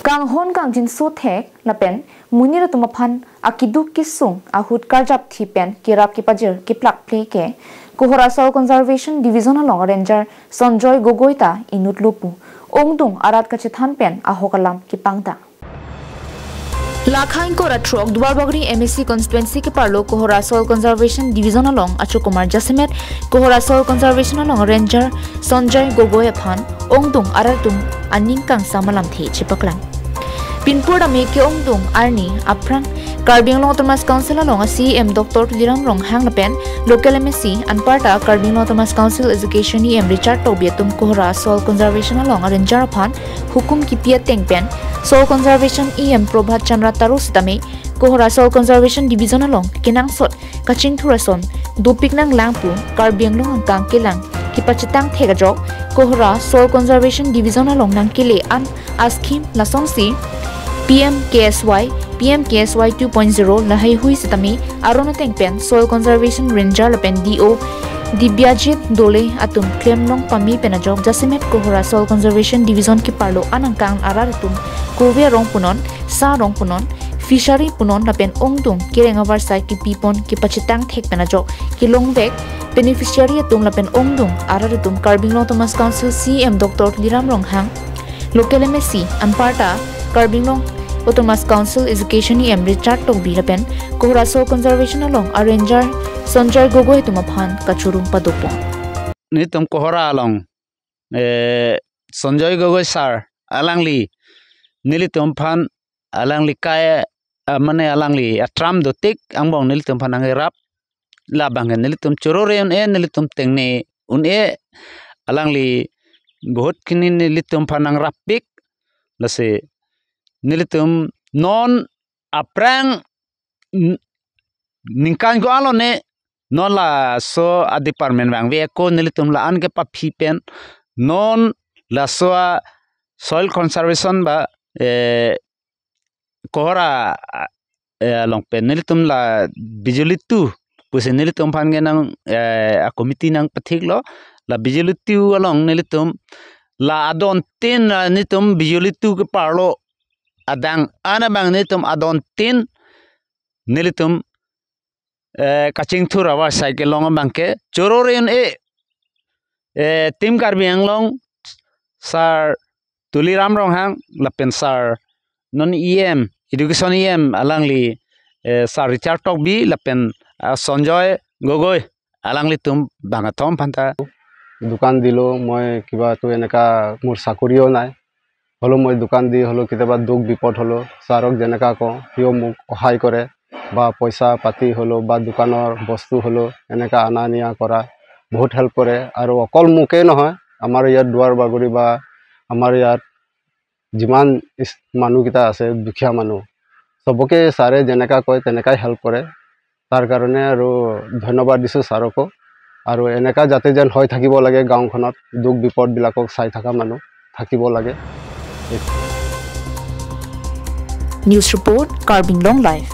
Kang hon kang jin so thek lapen munira tumapan akiduk kisung ahut karjap thipen kirap kipajir kiplak play ke Kohora Soil Conservation Division along Ranger Sanjoy Gogoita inut lupu ongdung arat kacithan pen ahokalam kipangta Lakhain Kora Trok Dwarbagri MSC constituency ke parlo Kohora Soil Conservation Division along Achu Kumar Jasimet Kohora Soil Conservation along Ranger Sanjoy Gogoy phan ongdung aratung aning kang samalam the chipaklang Pinpur da me ke ongdung arni aprang Karbing Long Thomas Council along a CM Dr. Liram Rong hang pen local MSC Anparta Karbing Long Thomas Council Education EM Richard Tobiatum Kohora Soil Conservation along a Ranger phan hukum kipia tengpen Soil Conservation EM Prabhat Chandra Tarus Tame Kohora Soil Conservation Division along Kinang Sot Kaching Thurason Dupik nang Langpu Karbing Long Kang Kilang Kipachitang Thegajok Kohora Soil Conservation Division along nang Kile an Askim Lasongsi PMKSY 2.0 lahai hui sitami arona tengpen Soil Conservation Ranger lapen DO Dibyajit Dole atum claim long pami penajok Jasimet Kohora Soil Conservation Division ki parlo anangkang araratum Kove rong punon sa rong punon fishery punon lapen ongtung kirengavar sai ki pipon ki pachitang thek penajok ki longbek beneficiary atum lapen ongtung araratum Karbing Long Thomas Council CM Dr. Liram Ronghang local MSC Anparta Karbing Long Thomas Council Education EM Richard Tobi lapen Kohora Soil Conservation along a Ranger Sanjoy Gogoy tumaphan kachurung padopo nitum Kohora along Sanjoy Gogoy sar alangli nilitum phan alangli kaya mane alangli atram dotik angbong nilitum phan angerap labang nilitum chorore nilitum tengne alangli बहुत kini nilitum phan angrapik lase nilitum non aprang ningkan ko alone non la so a department bang ve ko nilitum la an ke pa phipen non la so soil conservation ba Kohora long pen nilitum la bijulitu puse nilitum phan ge nang a committee nang pathik lo la bijulitu along nilitum la adon tin nitum bijulitu ke parlo adang anabang nitum adon tin nilitum kaching thura wa cycle long bangke chororen tim Karbing long sar Tuliram Ronghang lapen sar non EM education EM alangli sar Richard Tobi lapen Sanjoy Gogoy alangli tum bangathom phanta दुकान दिलो मैं किबा तो एनेका मोर साकुरियो नाय हलो मैं दुकान दी हलो किताबा दुख विपद हलो सारक जेनेका को हियो मुक सहाय करे बा पैसा पाती हलो बा दुकानर बस्तु हलो एनेका आना निया करा बहुत हेल्प करे और अकल मुके নহয় আমাৰ ইয়াত দুৱাৰ বাগৰি বা আমাৰ ইয়াত যিমান মানুহ কিটা আছে দুখীয়া মানুহ সবকে সারে যেনেকা কয় তেনেকাই হেল্প কৰে তাৰ কাৰণে আৰু ধন্যবাদ দিছো সাৰকো আৰু এনেকা যাতে যেন হৈ থাকিব লাগে গাঁওখনত দুখ বিপদ বিলাকক চাই থকা মানুহ থাকিব লাগে News report Karbing Long Live